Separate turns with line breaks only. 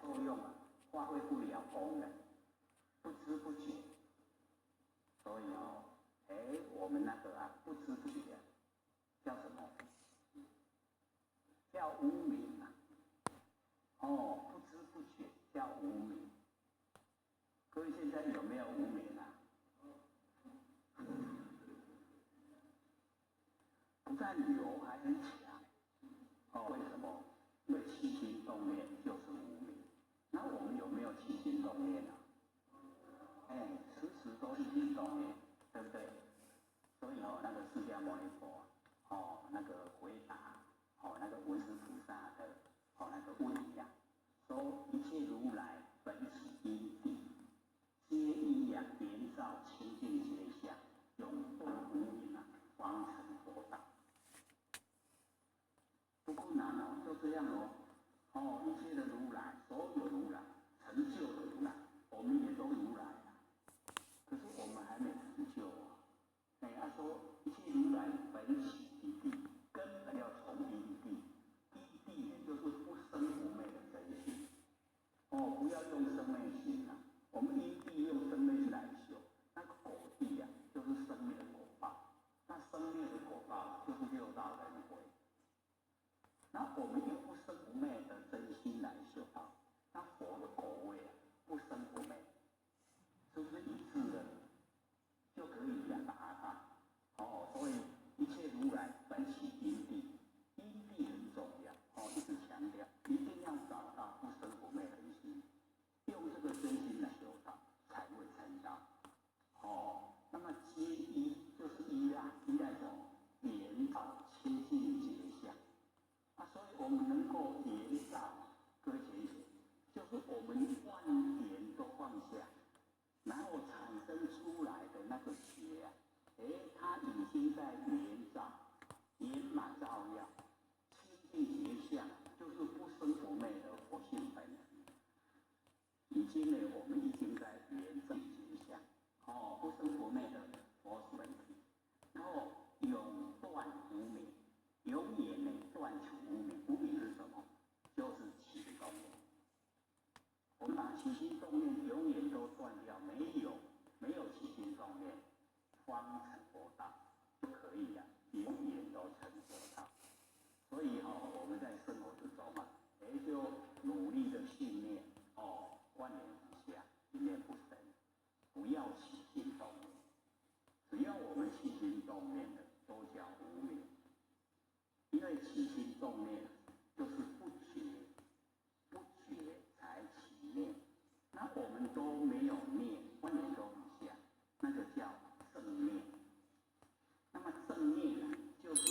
作用啊，发挥不了功能，不知不觉。所以我们那个啊，不知不觉叫什么？叫无明啊。不知不觉叫无明。各位现在有没有无明啊？不但有，还很强。为什么？因为起心动念就是无明。那我们有没有起心动念啊？时时都起心动念，对不对？所以那个释迦牟尼佛那个回答那个文殊菩萨的那个问题啊，说一切如来本起因地，皆依呀圆照清净觉相，永断无明啊，方成佛道。不困难哦，就这样一切的如来，所有如来，成就的如来，我们也都如来啊。可是我们还没成就啊。他说一切如来本起因地，根本要从因地。因地也就是不生不灭的真心。不要用生灭心啊。我们因地用生灭心来修，那个果地啊，就是生灭的果报。那生灭的果报就是六道轮回。那我们用不生不灭的真心来修道，那佛的果位啊，不生不灭，是不是一致的？就可以达到。所以一切如来本起因地，因地很重要。一直强调，一定要找到不生不灭的心，用这个真心来修道，才会成道。那么皆依就是依赖什么？圆照清净觉相。所以我们能够圆照，各位学习，就是我们万缘都放下，然后产生出来的那个觉啊，它已经在圆照、圆满照耀、清净觉相，就是不生不灭的佛性本体。已经呢，我们已经在圆照觉相，不生不灭的佛性本体，然后永断无明。永远呢断除无明，无明是什么？就是起心动念。我们把起心动念永远都断掉，没有起心动念，方成佛道就可以了，永远都成佛道。所以我们在生活之中啊，就努力的训练万年之下，一念不生，不要起心动念。只要我们起心动念的，都叫无明。因为起心动念就是不觉才起念，那我们都没有念，万年都以下，那个叫正念。那么正念就是